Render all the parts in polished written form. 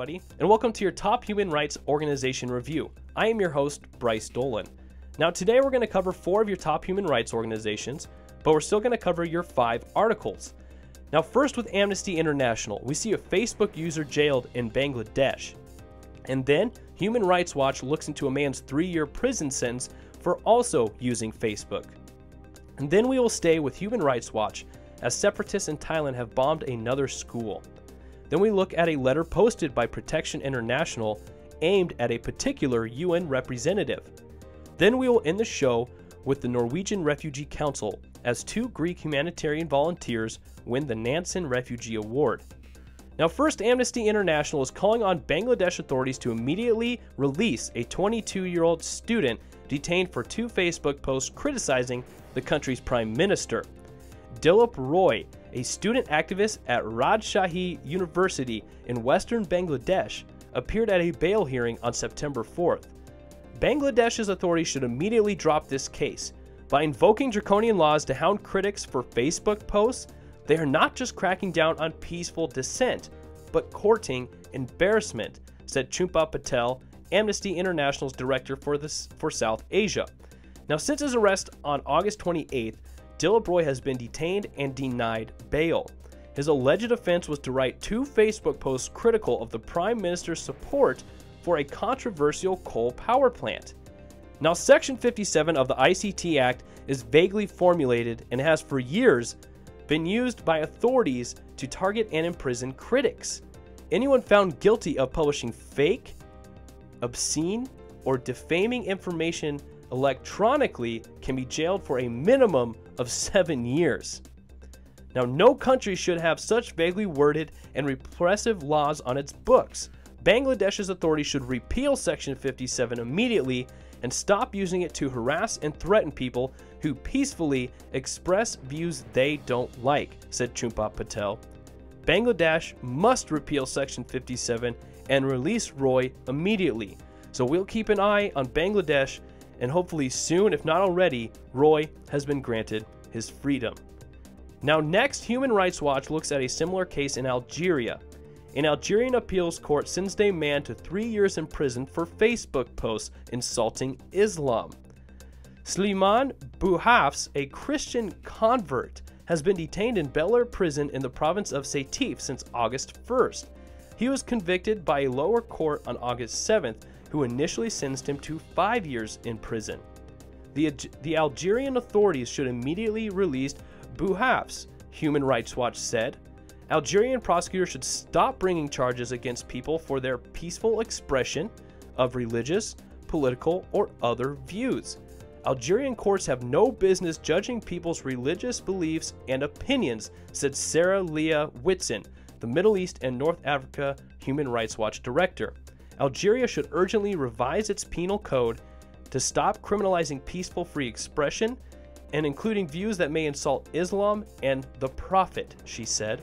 everybody, and welcome to your top human rights organization review. I am your host, Bryce Dolan. Now today we're going to cover 4 of your top human rights organizations, but we're still going to cover your 5 articles. Now first, with Amnesty International, we see a Facebook user jailed in Bangladesh. And then Human Rights Watch looks into a man's 3-year prison sentence for also using Facebook. And then we will stay with Human Rights Watch, as separatists in Thailand have bombed another school. Then we look at a letter posted by Protection International aimed at a particular UN representative. Then we will end the show with the Norwegian Refugee Council, as 2 Greek humanitarian volunteers win the Nansen Refugee Award. Now first, Amnesty International is calling on Bangladesh authorities to immediately release a 22-year-old student detained for 2 Facebook posts criticizing the country's prime minister. Dilip Roy, a student activist at Rajshahi University in western Bangladesh, appeared at a bail hearing on September 4th. Bangladesh's authorities should immediately drop this case. By invoking draconian laws to hound critics for Facebook posts, they are not just cracking down on peaceful dissent, but courting embarrassment, said Chumpa Patel, Amnesty International's director for South Asia. Now, since his arrest on August 28th, Dilip Roy has been detained and denied bail. His alleged offense was to write 2 Facebook posts critical of the Prime Minister's support for a controversial coal power plant. Now, Section 57 of the ICT Act is vaguely formulated and has for years been used by authorities to target and imprison critics. Anyone found guilty of publishing fake, obscene, or defaming information electronically can be jailed for a minimum of 7 years. Now, no country should have such vaguely worded and repressive laws on its books. Bangladesh's authorities should repeal Section 57 immediately and stop using it to harass and threaten people who peacefully express views they don't like, said Chumpa Patel. Bangladesh must repeal Section 57 and release Roy immediately. So we'll keep an eye on Bangladesh, and hopefully soon, if not already, Roy has been granted his freedom. Now next, Human Rights Watch looks at a similar case in Algeria. An Algerian appeals court sentenced a man to 3 years in prison for Facebook posts insulting Islam. Slimane Bouhafs, a Christian convert, has been detained in Bel Air prison in the province of Sétif since August 1st. He was convicted by a lower court on August 7th, who initially sentenced him to 5 years in prison. The Algerian authorities should immediately release Bouhafs, Human Rights Watch said. Algerian prosecutors should stop bringing charges against people for their peaceful expression of religious, political, or other views. Algerian courts have no business judging people's religious beliefs and opinions, said Sarah Leah Whitson, the Middle East and North Africa Human Rights Watch director. Algeria should urgently revise its penal code to stop criminalizing peaceful free expression and including views that may insult Islam and the Prophet, she said.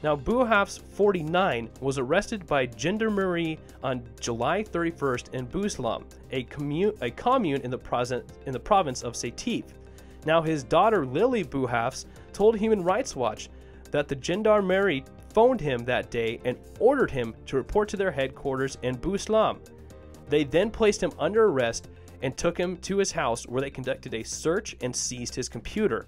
Now, Bouhafs, 49, was arrested by gendarmerie on July 31st in Bouslam, a commune in the province of Sétif. Now, his daughter Lily Bouhafs told Human Rights Watch that the gendarmerie phoned him that day and ordered him to report to their headquarters in Bouslam. They then placed him under arrest and took him to his house, where they conducted a search and seized his computer.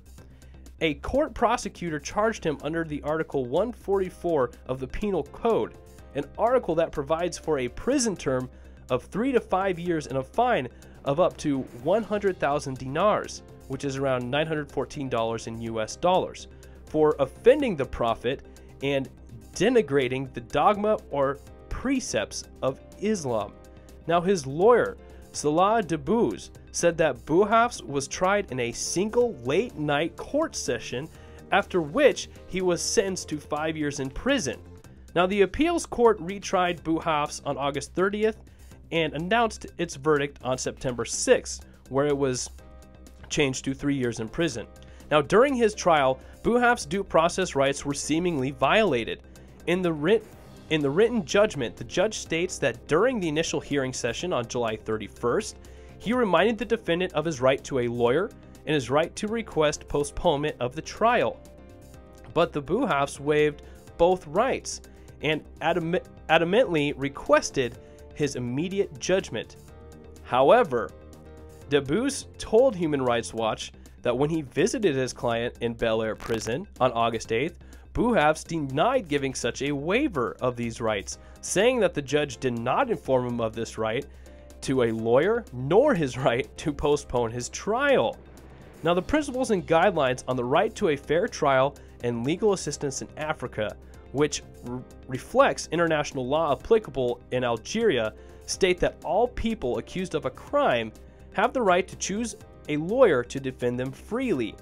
A court prosecutor charged him under the Article 144 of the Penal Code, an article that provides for a prison term of 3 to 5 years and a fine of up to 100,000 dinars, which is around $914 in US dollars, for offending the Prophet and denigrating the dogma or precepts of Islam. Now, his lawyer, Salah Debouze, said that Bouhafs was tried in a single late-night court session, after which he was sentenced to 5 years in prison. Now, the appeals court retried Bouhafs on August 30th and announced its verdict on September 6th, where it was changed to 3 years in prison. Now, during his trial, Bouhafs' due process rights were seemingly violated. In the written judgment, the judge states that during the initial hearing session on July 31st, he reminded the defendant of his right to a lawyer and his right to request postponement of the trial. But the Bouhafs waived both rights and adamantly requested his immediate judgment. However, Debus told Human Rights Watch that when he visited his client in Bel Air prison on August 8th, Buhavs denied giving such a waiver of these rights, saying that the judge did not inform him of this right to a lawyer, nor his right to postpone his trial. Now, the principles and guidelines on the right to a fair trial and legal assistance in Africa, which reflects international law applicable in Algeria, state that all people accused of a crime have the right to choose a lawyer to defend them freely,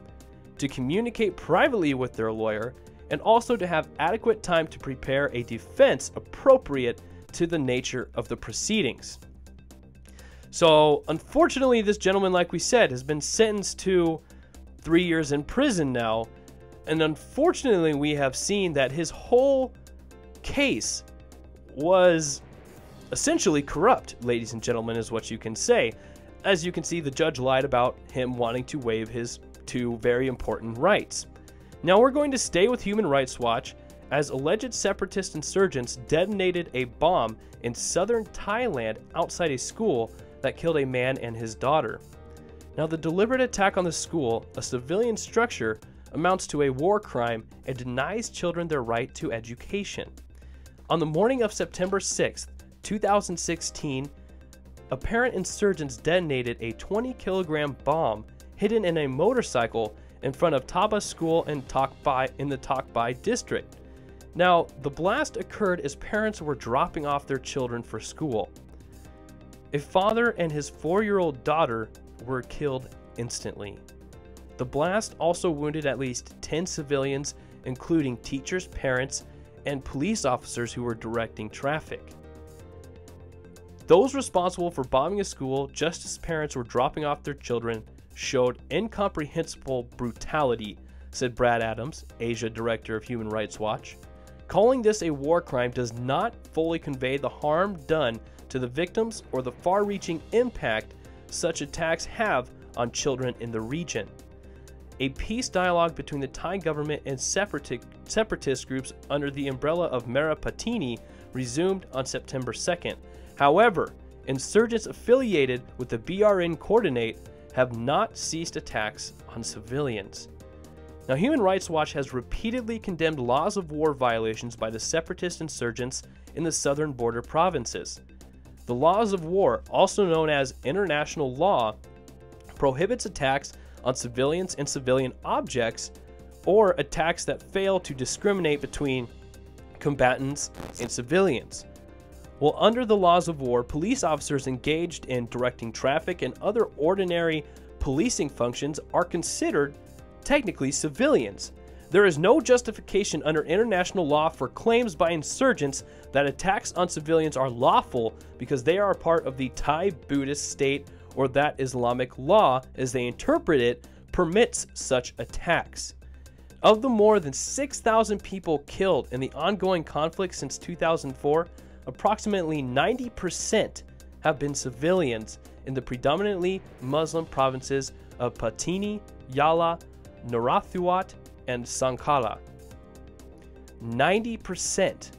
to communicate privately with their lawyer, and also to have adequate time to prepare a defense appropriate to the nature of the proceedings. So, unfortunately, this gentleman, like we said, has been sentenced to 3 years in prison now, and unfortunately, we have seen that his whole case was essentially corrupt, ladies and gentlemen, is what you can say. As you can see, the judge lied about him wanting to waive his 2 very important rights. Now we're going to stay with Human Rights Watch, as alleged separatist insurgents detonated a bomb in southern Thailand outside a school that killed a man and his daughter. Now, the deliberate attack on the school, a civilian structure, amounts to a war crime and denies children their right to education. On the morning of September 6, 2016, apparent insurgents detonated a 20-kilogram bomb hidden in a motorcycle in front of Taba School in the Tok Bai district. Now, the blast occurred as parents were dropping off their children for school. A father and his 4-year-old daughter were killed instantly. The blast also wounded at least 10 civilians, including teachers, parents, and police officers who were directing traffic. Those responsible for bombing a school just as parents were dropping off their children showed incomprehensible brutality, said Brad Adams, Asia Director of Human Rights Watch. Calling this a war crime does not fully convey the harm done to the victims or the far-reaching impact such attacks have on children in the region. A peace dialogue between the Thai government and separatist groups under the umbrella of Mera Patini resumed on September 2nd. However, insurgents affiliated with the BRN Coordinate have not ceased attacks on civilians. Now, Human Rights Watch has repeatedly condemned laws of war violations by the separatist insurgents in the southern border provinces. The laws of war, also known as international law, prohibits attacks on civilians and civilian objects, or attacks that fail to discriminate between combatants and civilians. Well, under the laws of war, police officers engaged in directing traffic and other ordinary policing functions are considered technically civilians. There is no justification under international law for claims by insurgents that attacks on civilians are lawful because they are a part of the Thai Buddhist state, or that Islamic law, as they interpret it, permits such attacks. Of the more than 6,000 people killed in the ongoing conflict since 2004, approximately 90% have been civilians in the predominantly Muslim provinces of Patini, Yala, Narathiwat, and Sankala. 90%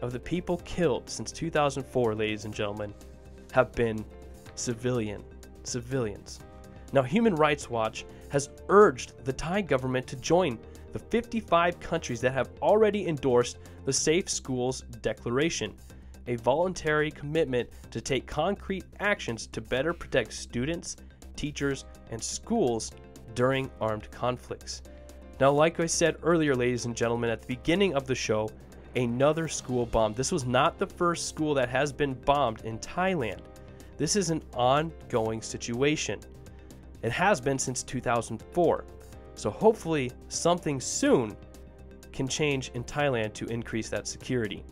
of the people killed since 2004, ladies and gentlemen, have been civilians. Now, Human Rights Watch has urged the Thai government to join the 55 countries that have already endorsed the Safe Schools Declaration, a voluntary commitment to take concrete actions to better protect students, teachers, and schools during armed conflicts. Now, like I said earlier, ladies and gentlemen, at the beginning of the show, another school bomb. This was not the first school that has been bombed in Thailand. This is an ongoing situation. It has been since 2004. So hopefully something soon can change in Thailand to increase that security.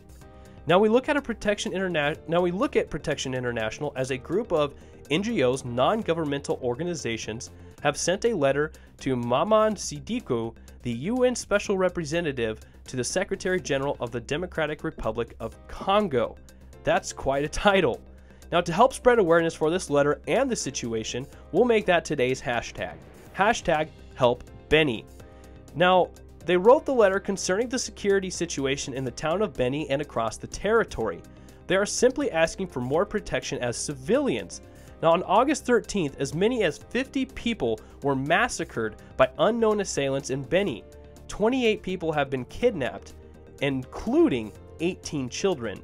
Now we look at Protection International as a group of NGOs, non-governmental organizations, have sent a letter to Maman Sidikou, the UN Special Representative to the Secretary General of the Democratic Republic of Congo. That's quite a title. Now, to help spread awareness for this letter and the situation, we'll make that today's hashtag. Hashtag Help Beni. Now, They wrote the letter concerning the security situation in the town of Beni and across the territory. They are simply asking for more protection as civilians. Now, on August 13th, as many as 50 people were massacred by unknown assailants in Beni. 28 people have been kidnapped, including 18 children.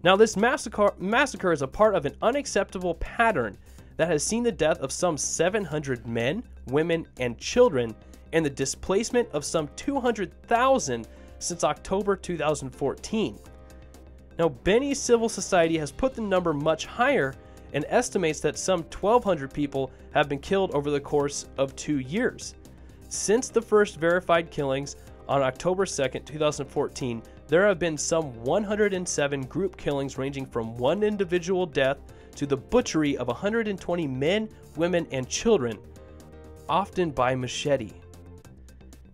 Now, this massacre is a part of an unacceptable pattern that has seen the death of some 700 men, women, and children, and the displacement of some 200,000 since October 2014. Now, Beni civil society has put the number much higher and estimates that some 1,200 people have been killed over the course of 2 years. Since the first verified killings on October 2nd, 2014, there have been some 107 group killings ranging from one individual death to the butchery of 120 men, women, and children, often by machete.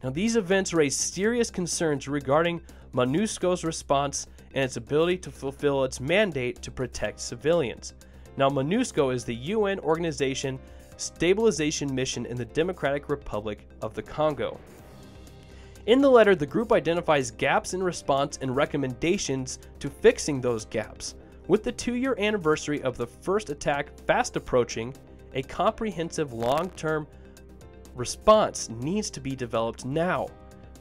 Now, these events raise serious concerns regarding MONUSCO's response and its ability to fulfill its mandate to protect civilians. Now, MONUSCO is the UN organization stabilization mission in the Democratic Republic of the Congo. In the letter, the group identifies gaps in response and recommendations to fixing those gaps. With the 2-year anniversary of the first attack fast approaching, a comprehensive long-term response needs to be developed now,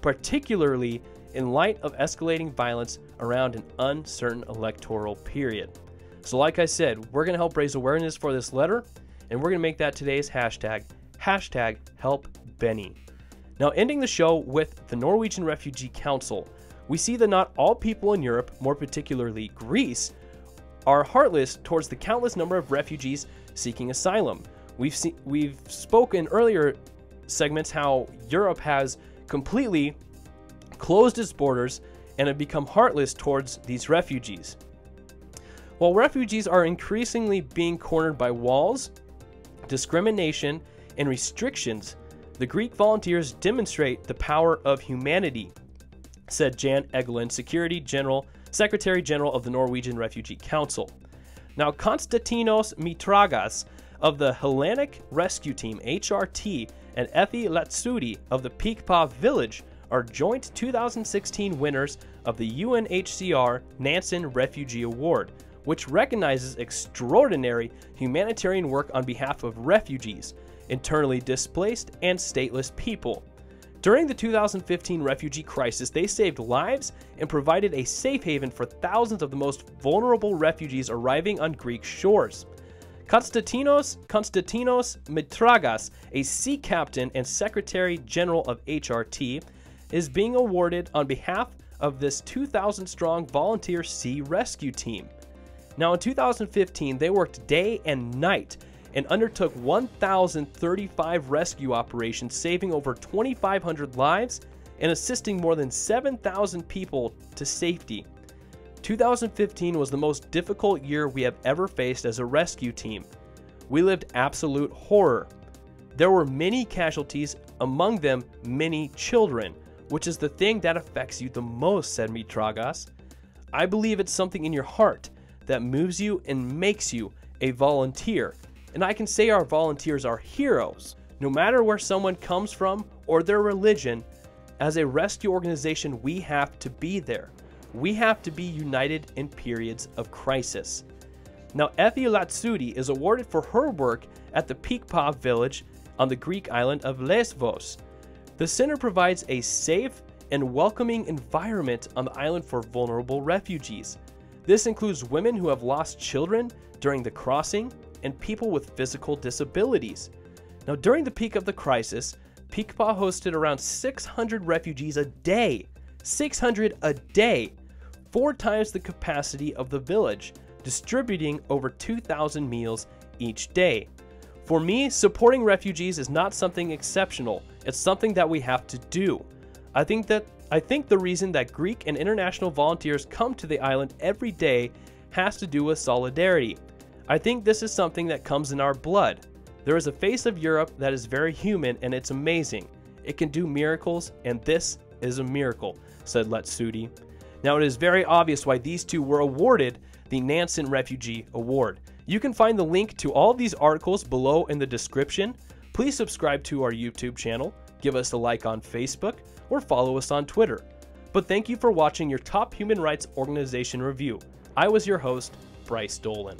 particularly in light of escalating violence around an uncertain electoral period. So like I said, we're going to help raise awareness for this letter, and we're going to make that today's hashtag, #HelpBeni. Now, ending the show with the Norwegian Refugee Council, we see that not all people in Europe, more particularly Greece, are heartless towards the countless number of refugees seeking asylum. We've spoken earlier segments how Europe has completely closed its borders and have become heartless towards these refugees. While refugees are increasingly being cornered by walls, discrimination, and restrictions, the Greek volunteers demonstrate the power of humanity, said Jan Egeland, Secretary General of the Norwegian Refugee Council. Now, Konstantinos Mitragas of the Hellenic Rescue Team, HRT, and Effie Latsoudi of the Pikpa Village are joint 2016 winners of the UNHCR Nansen Refugee Award, which recognizes extraordinary humanitarian work on behalf of refugees, internally displaced, and stateless people. During the 2015 refugee crisis, they saved lives and provided a safe haven for thousands of the most vulnerable refugees arriving on Greek shores. Konstantinos Mitragas, a sea captain and Secretary General of HRT, is being awarded on behalf of this 2,000-strong volunteer sea rescue team. Now, in 2015, they worked day and night and undertook 1,035 rescue operations, saving over 2,500 lives and assisting more than 7,000 people to safety. 2015 was the most difficult year we have ever faced as a rescue team. We lived absolute horror. There were many casualties, among them many children, which is the thing that affects you the most, said Mitragas. I believe it's something in your heart that moves you and makes you a volunteer. And I can say our volunteers are heroes. No matter where someone comes from or their religion, as a rescue organization, we have to be there. We have to be united in periods of crisis. Now, Effie Latsoudi is awarded for her work at the Pikpa village on the Greek island of Lesbos. The center provides a safe and welcoming environment on the island for vulnerable refugees. This includes women who have lost children during the crossing and people with physical disabilities. Now, during the peak of the crisis, Pikpa hosted around 600 refugees a day. 600 a day! 4 times the capacity of the village, distributing over 2,000 meals each day. For me, supporting refugees is not something exceptional. It's something that we have to do. I think the reason that Greek and international volunteers come to the island every day has to do with solidarity. I think this is something that comes in our blood. There is a face of Europe that is very human, and it's amazing. It can do miracles, and this is a miracle, said Latsoudi. Now, it is very obvious why these two were awarded the Nansen Refugee Award. You can find the link to all of these articles below in the description. Please subscribe to our YouTube channel. give us a like on Facebook, or follow us on Twitter. But thank you for watching your Top Human Rights Organization review. I was your host, Bryce Dolan.